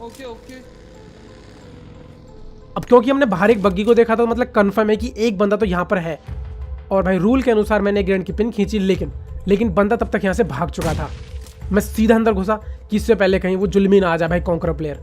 Okay okay. अब क्योंकि हमने बाहर एक बग्गी को देखा था, मतलब कंफर्म है कि एक बंदा तो यहाँ पर है। और भाई रूल के अनुसार मैंने ग्रेनेड की पिन खींची, लेकिन बंदा तब तक यहाँ से भाग चुका था। मैं सीधा अंदर घुसा कि इससे पहले कहीं वो जुल्मी ना आ जाए भाई कॉन्करर प्लेयर।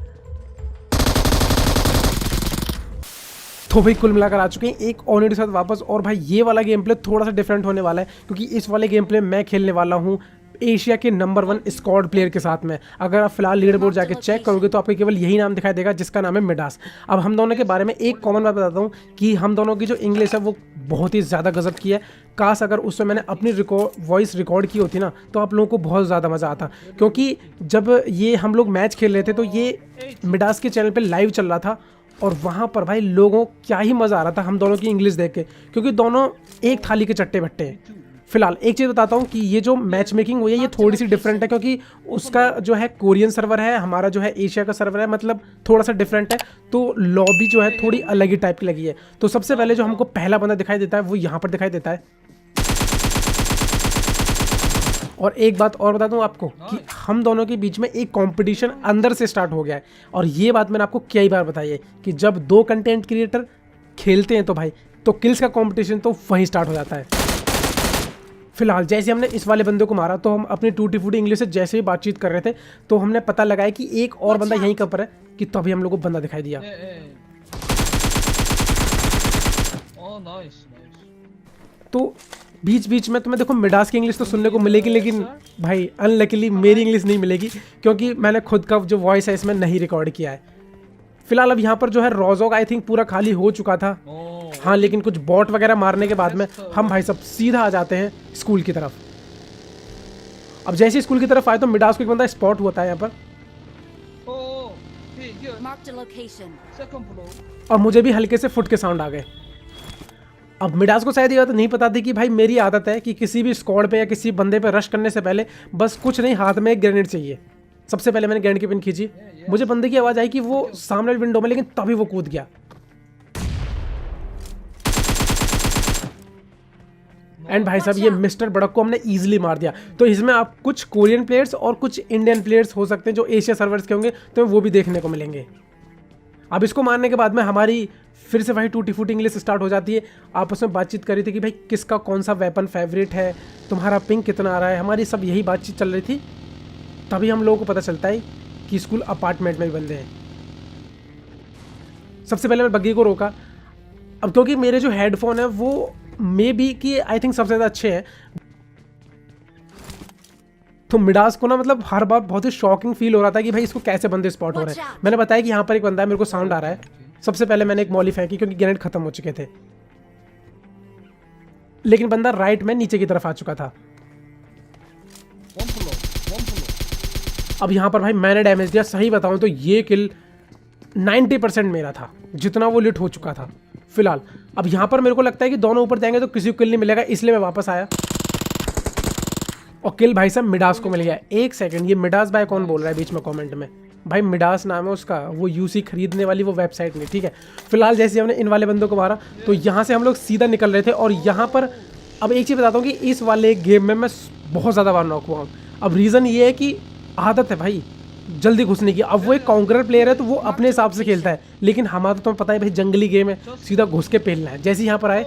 तो भाई कुल मिलाकर आ चुके हैं एक ऑनर के साथ वापस। और भाई ये वाला गेम प्ले थोड़ा सा डिफरेंट होने वाला है, क्योंकि इस वाले गेम प्ले मैं खेलने वाला हूँ एशिया के नंबर 1 स्क्वाड प्लेयर के साथ में। अगर आप फिलहाल लीडर बोर्ड जाके चेक करोगे तो आपको केवल यही नाम दिखाई देगा, जिसका नाम है मिडास। अब हम दोनों के बारे में एक कॉमन बात बताता हूँ कि हम दोनों की जो इंग्लिश है वो बहुत ही ज़्यादा गजब की है। काश अगर उसमें मैंने अपनी वॉइस रिकॉर्ड की होती ना तो आप लोगों को बहुत ज़्यादा मज़ा आता, क्योंकि जब ये हम लोग मैच खेल रहे थे तो ये मिडास के चैनल पर लाइव चल रहा था। और वहाँ पर भाई लोगों क्या ही मज़ा आ रहा था हम दोनों की इंग्लिश देख के, क्योंकि दोनों एक थाली के चट्टे बट्टे हैं। फिलहाल एक चीज़ बताता हूँ कि ये जो मैच मेकिंग हुई है ये थोड़ी सी डिफरेंट है, क्योंकि उसका जो है कोरियन सर्वर है, हमारा जो है एशिया का सर्वर है, मतलब थोड़ा सा डिफरेंट है। तो लॉबी जो है थोड़ी अलग ही टाइप की लगी है। तो सबसे पहले जो हमको पहला बंदा दिखाई देता है वो यहाँ पर दिखाई देता है। और एक बात और बता दूं आपको कि हम दोनों के बीच में एक कंपटीशन अंदर से स्टार्ट हो गया है। और ये बात मैंने आपको कई बार बताई है कि जब दो कंटेंट क्रिएटर खेलते हैं तो भाई तो किल्स का कंपटीशन तो वहीं स्टार्ट हो जाता है। फिलहाल जैसे हमने इस वाले बंदे को मारा तो हम अपनी टूटी फूटी इंग्लिश से जैसे ही बातचीत कर रहे थे तो हमने पता लगाया कि एक और बंदा यहीं पर है, कि तभी हम लोग को बंदा दिखाई दिया। तो बीच बीच में तुम्हें देखो मिडास की इंग्लिश तो सुनने को मिलेगी, लेकिन भाई अनलकीली मेरी इंग्लिश नहीं मिलेगी, क्योंकि मैंने खुद का जो वॉइस है इसमें नहीं रिकॉर्ड किया है। फिलहाल अब यहाँ पर जो है रोजोग आई थिंक पूरा खाली हो चुका था। हाँ, लेकिन कुछ बॉट वगैरह मारने के बाद में हम भाई सब सीधा आ जाते हैं स्कूल की तरफ। अब जैसे स्कूल की तरफ आए तो मिडास को एक बंदा स्पॉट हुआ था यहाँ पर, और मुझे भी हल्के से फुट के साउंड आ गए। अब मिडास को शायद ये बात नहीं पता थी कि भाई मेरी आदत है कि किसी भी स्क्वाड पे या किसी बंदे पे रश करने से पहले बस कुछ नहीं, हाथ में एक ग्रेनेड चाहिए। सबसे पहले मैंने ग्रेनेड की पिन खींची, मुझे बंदे की आवाज़ आई कि वो सामने विंडो में, लेकिन तभी वो कूद गया। एंड भाई साहब ये मिस्टर बड़क को हमने इजीली मार दिया। तो इसमें आप कुछ कोरियन प्लेयर्स और कुछ इंडियन प्लेयर्स हो सकते हैं जो एशिया सर्वर्स के होंगे, तो वो भी देखने को मिलेंगे। अब इसको मारने के बाद में हमारी फिर से वही टूटी फूटी इंग्लिश स्टार्ट हो जाती है। आपस में बातचीत कर रही थी कि भाई किसका कौन सा वेपन फेवरेट है, तुम्हारा पिंग कितना आ रहा है, हमारी सब यही बातचीत चल रही थी। तभी हम लोगों को पता चलता है कि स्कूल अपार्टमेंट में बंदे हैं। सबसे पहले मैं बग्गी को रोका। अब क्योंकि मेरे जो हेडफोन है वो मे बी कि आई थिंक सबसे ज़्यादा अच्छे हैं, तो मिडास को ना मतलब हर बार बहुत ही शॉकिंग फील हो रहा था कि भाई इसको कैसे बंदे स्पॉट हो रहे हैं। मैंने बताया कि यहाँ पर एक बंदा है, मेरे को साउंड आ रहा है। सबसे पहले मैंने एक मॉली फेंकी क्योंकि ग्रेनेड खत्म हो चुके थे, लेकिन बंदा राइट में नीचे की तरफ आ चुका था। अब यहाँ पर भाई मैंने डैमेज दिया। सही बताऊं तो ये किल 90% मेरा था, जितना वो लिट हो चुका था। फिलहाल अब यहाँ पर मेरे को लगता है कि दोनों ऊपर जाएंगे तो किसी को किल नहीं मिलेगा, इसलिए मैं वापस आया और किल भाई साहब मिडास को मिल गया। एक सेकंड, ये मिडास भाई कौन बोल रहा है बीच में कमेंट में? भाई मिडास नाम है उसका, वो यूसी खरीदने वाली वो वेबसाइट नहीं, ठीक है। फिलहाल जैसे हमने इन वाले बंदों को मारा तो यहाँ से हम लोग सीधा निकल रहे थे। और यहाँ पर अब एक चीज़ बताता हूँ कि इस वाले गेम में मैं बहुत ज़्यादा बार नॉक हुआ हूँ। अब रीज़न ये है कि आदत है भाई जल्दी घुसने की। अब वो एक कॉन्करर प्लेयर है तो वो अपने हिसाब से खेलता है, लेकिन हमारा तो तुम्हें पता है भाई जंगली गेम है, सीधा घुस के पेलना है। जैसे यहाँ पर आए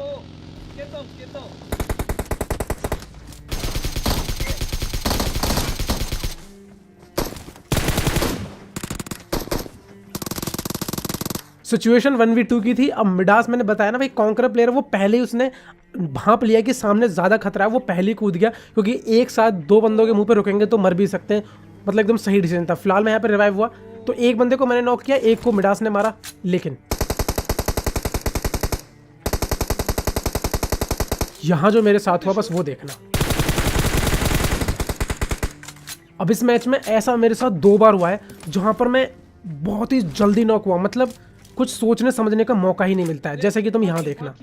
सिचुएशन 1v2 की थी। अब मिडास मैंने बताया ना भाई कॉन्करर प्लेयर, वो पहले ही उसने भांप लिया कि सामने ज़्यादा खतरा है, वो पहले ही कूद गया, क्योंकि एक साथ दो बंदों के मुंह पे रुकेंगे तो मर भी सकते हैं। मतलब एकदम सही डिसीजन था। फिलहाल मैं यहाँ पे रिवाइव हुआ तो एक बंदे को मैंने नॉक किया, एक को मिडास ने मारा, लेकिन यहाँ जो मेरे साथ हुआ बस वो देखना। अब इस मैच में ऐसा मेरे साथ 2 बार हुआ है जहाँ पर मैं बहुत ही जल्दी नॉक हुआ, मतलब कुछ सोचने समझने का मौका ही नहीं मिलता है, जैसे कि तुम यहाँ देखना।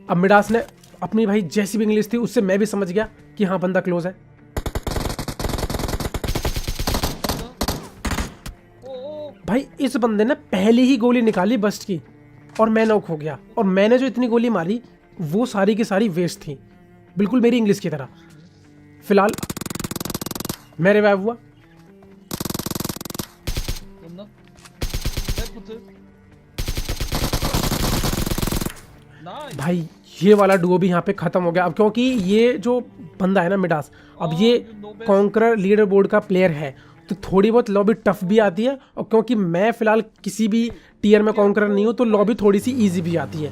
अब मिडास ने अपनी भाई जैसी भी इंग्लिश थी उससे मैं भी समझ गया कि हाँ बंदा क्लोज है। भाई इस बंदे ने पहली ही गोली निकाली बस्ट की और मैं नॉक हो गया। और मैंने जो इतनी गोली मारी वो सारी की सारी वेस्ट थी, बिल्कुल मेरी इंग्लिश की तरह। फिलहाल मैं रिवाइव हुआ लेफ्ट नाइस भाई ये वाला डुओ भी यहाँ पे खत्म हो गया अब, क्योंकि ये जो बंदा है ना मिडास, अब ये कॉन्करर लीडर बोर्ड का प्लेयर है, तो थोड़ी बहुत लॉबी टफ भी आती है, और क्योंकि मैं फिलहाल किसी भी टीयर में कॉन्करर नहीं हूँ तो लॉबी थोड़ी सी ईजी भी आती है।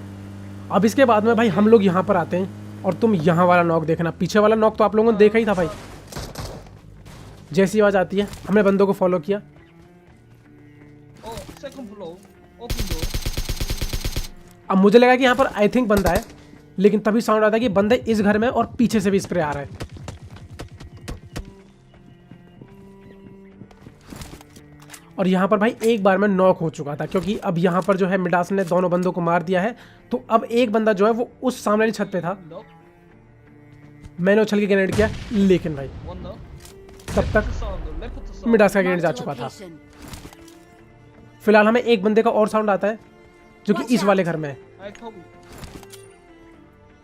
अब इसके बाद में भाई हम लोग यहाँ पर आते हैं, और तुम यहाँ वाला नॉक देखना, पीछे वाला नॉक तो आप लोगों ने देखा ही था भाई। जैसी आवाज़ आती है हमने बंदों को फॉलो किया, सेकंड फ्लोर ओपन डोर अब मुझे लगा कि यहाँ पर आई थिंक बंदा है, लेकिन तभी साउंड आता है कि बंदे इस घर में और पीछे से भी स्प्रे आ रहा है। और यहाँ पर भाई एक बार में नॉक हो चुका था, क्योंकि अब यहाँ पर जो है मिडास ने दोनों बंदों को मार दिया है, तो अब एक बंदा जो है वो उस सामने वाली छत पे था। मैंने उछल के ग्रेनेड किया, लेकिन भाई तब तक मिडास का ग्रेनेड जा चुका था। फिलहाल हमें एक बंदे का और साउंड आता है जो कि इस वाले घर में है।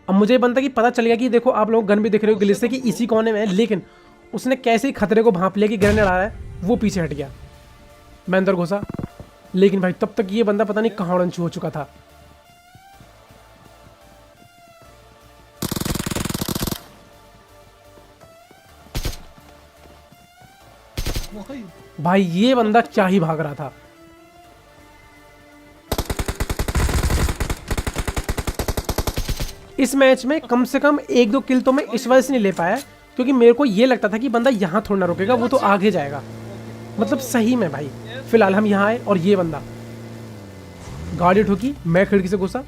अब मुझे बनता कि पता चल गया कि देखो आप लोग गन भी दिख रहे हो गिलिस से कि इसी कोने में है, लेकिन उसने कैसे ही खतरे को भांप लिया कि ग्रेनेड आ रहा है, वो पीछे हट गया। मैं अंदर घुसा, लेकिन भाई तब तक ये बंदा पता नहीं कहाँ उड़न छू हो चुका था। भाई ये बंदा क्या ही भाग रहा था। इस मैच में कम से कम 1-2 किल तो मैं इस वजह से नहीं ले पाया, क्योंकि मेरे को ये लगता था कि बंदा यहाँ थोड़ा ना रुकेगा, वो तो आगे जाएगा। मतलब सही में भाई फिलहाल हम यहाँ आए और ये बंदा गाड़ी ठोकी, मैं खिड़की से घुसा,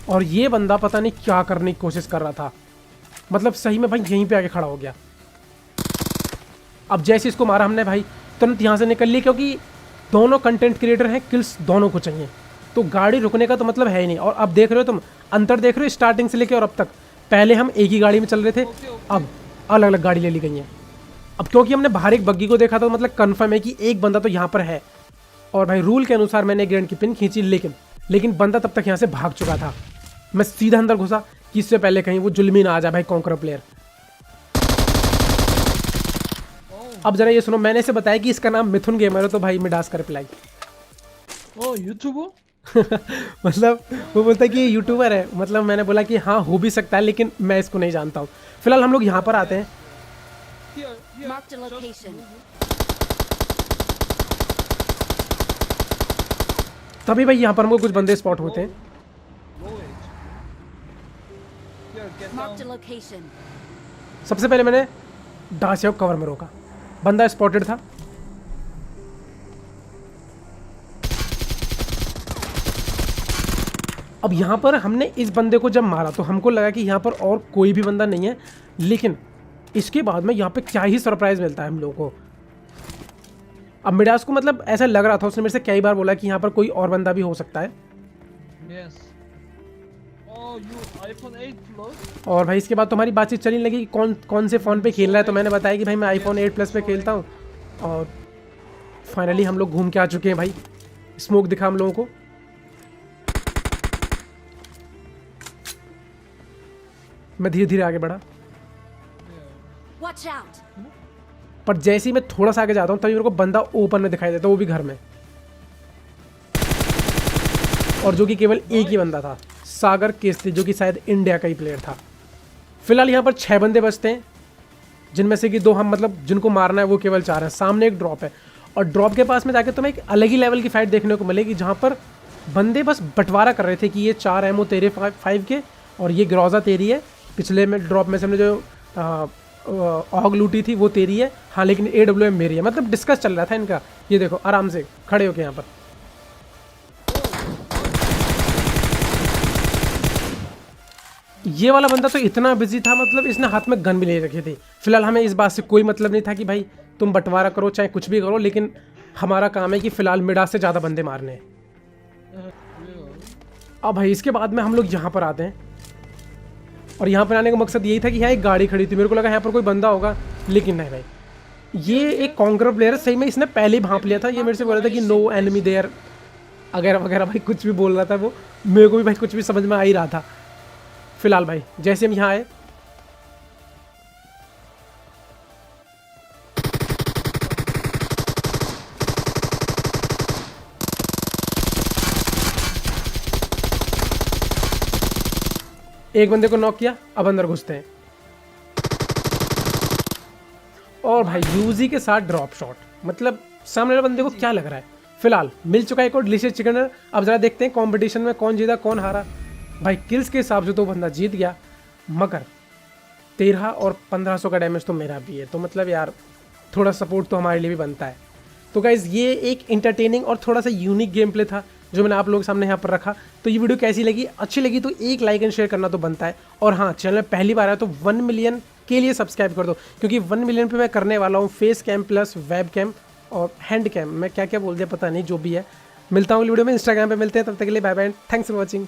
और ये बंदा पता नहीं क्या करने की कोशिश कर रहा था। मतलब सही में भाई यहीं पे आके खड़ा हो गया। अब जैसे इसको मारा हमने भाई तुरंत यहाँ से निकल ली, क्योंकि दोनों कंटेंट क्रिएटर हैं, किल्स दोनों को चाहिए, तो गाड़ी रुकने का तो मतलब है ही नहीं। और अब देख रहे हो तुम, अंतर देख रहे हो स्टार्टिंग से लेके और अब तक। पहले हम एक ही गाड़ी में चल रहे थे, अब अलग अलग गाड़ी ले ली गई हैं। अब क्योंकि हमने बाहर एक बग्गी को देखा तो मतलब कंफर्म है कि एक बंदा तो यहाँ पर है। और भाई रूल के अनुसार मैंने ग्रेनेड की पिन खींची, लेकिन बंदा तब तक यहाँ से भाग चुका था। मैं सीधा अंदर घुसा कि इससे पहले कहीं वो जुल्मी ना आ जाए भाई कॉन्करर प्लेयर। अब जरा ये सुनो, मैंने इसे बताया कि इसका नाम मिथुन गेमर है, तो भाई मिडास का रिप्लाई ओ यूट्यूबर मतलब वो बोलता है कि ये यूट्यूबर है। मतलब मैंने बोला कि हाँ हो भी सकता है, लेकिन मैं इसको नहीं जानता हूँ। फिलहाल हम लोग यहाँ पर आते हैं। Marked a location. तभी भाई यहाँ पर हमको कुछ बंदे स्पॉट होते हैं। Marked a location. सबसे पहले मैंने डासिया को कवर में रोका, बंदा स्पॉटेड था। अब यहाँ पर हमने इस बंदे को जब मारा तो हमको लगा कि यहाँ पर और कोई भी बंदा नहीं है, लेकिन इसके बाद में यहाँ पे क्या ही सरप्राइज मिलता है हम लोगों को। अब मिडास को मतलब ऐसा लग रहा था, उसने मेरे से कई बार बोला कि यहाँ पर कोई और बंदा भी हो सकता है। Yes. Oh, you iPhone 8 Plus? और भाई इसके बाद तो हमारी बातचीत चलने लगी कि कौन से फ़ोन पे खेल रहा है, तो मैंने बताया कि भाई मैं iPhone 8 Plus पे खेलता हूँ। और फाइनली हम लोग घूम के आ चुके हैं भाई। स्मोक दिखा हम लोगों को। मैं धीरे धीरे आगे बढ़ा, Watch out. पर जैसे ही मैं थोड़ा सा आगे जाता हूँ तभी मेरे को बंदा ओपन में दिखाई देता है, वो भी घर में, और जो कि केवल एक ही बंदा था, सागर केसरी, जो कि शायद इंडिया का ही प्लेयर था। फिलहाल यहाँ पर 6 बंदे बचते हैं, जिनमें से कि 2 हम मतलब जिनको मारना है वो केवल 4 हैं। सामने एक ड्रॉप है, और ड्रॉप के पास में जाके तुम्हें एक अलग ही लेवल की फाइट देखने को मिलेगी, जहाँ पर बंदे बस बंटवारा कर रहे थे कि ये 4 एमओ तेरे 5 के, और ये ग्रोजा तेरी है। पिछले में ड्रॉप में से हमने जो ऑग लूटी थी वो तेरी है, हाँ, लेकिन AWM मेरी है। मतलब डिस्कस चल रहा था इनका। ये देखो आराम से खड़े होके यहाँ पर। ये वाला बंदा तो इतना बिजी था, मतलब इसने हाथ में गन भी ले रखी थी। फिलहाल हमें इस बात से कोई मतलब नहीं था कि भाई तुम बंटवारा करो चाहे कुछ भी करो, लेकिन हमारा काम है कि फिलहाल मिडास से ज़्यादा बंदे मारने हैं। अब भाई इसके बाद में हम लोग यहाँ पर आते हैं, और यहाँ पर आने का मकसद यही था कि यहाँ एक गाड़ी खड़ी थी, मेरे को लगा यहाँ पर कोई बंदा होगा, लेकिन नहीं भाई, ये एक कॉन्करर प्लेयर है। सही में इसने पहले ही भांप लिया था। ये मेरे से बोल रहा था कि नो एनिमी देयर वगैरह वगैरह, भाई कुछ भी बोल रहा था वो, मेरे को भी भाई कुछ भी समझ में आ ही रहा था। फिलहाल भाई जैसे हम यहाँ आए, एक बंदे को नॉक किया, अब अंदर घुसते हैं। और भाई यूजी के साथ ड्रॉप शॉट, मतलब सामने वाले बंदे को क्या लग रहा है। फिलहाल मिल चुका है एक और डिलीशियस चिकन डिनर। अब जरा देखते हैं कंपटीशन में कौन जीता कौन हारा। भाई किल्स के हिसाब से तो बंदा जीत गया, मगर 13 और 1500 का डैमेज तो मेरा भी है, तो मतलब यार थोड़ा सपोर्ट तो हमारे लिए भी बनता है। तो गाइज ये एक इंटरटेनिंग और थोड़ा सा यूनिक गेम प्ले था जो मैंने आप लोगों के सामने यहाँ पर रखा। तो ये वीडियो कैसी लगी, अच्छी लगी तो एक लाइक एंड शेयर करना तो बनता है। और हाँ, चैनल में पहली बार आया तो 1 मिलियन के लिए सब्सक्राइब कर दो, क्योंकि 1 मिलियन पे मैं करने वाला हूँ face cam plus web cam और हैंड कैम। मैं क्या क्या बोल दिया पता नहीं, जो भी है। मिलता हूँ वीडियो में, इंस्टाग्राम पे मिलते हैं, तब तक के लिए bye bye, thanks for watching.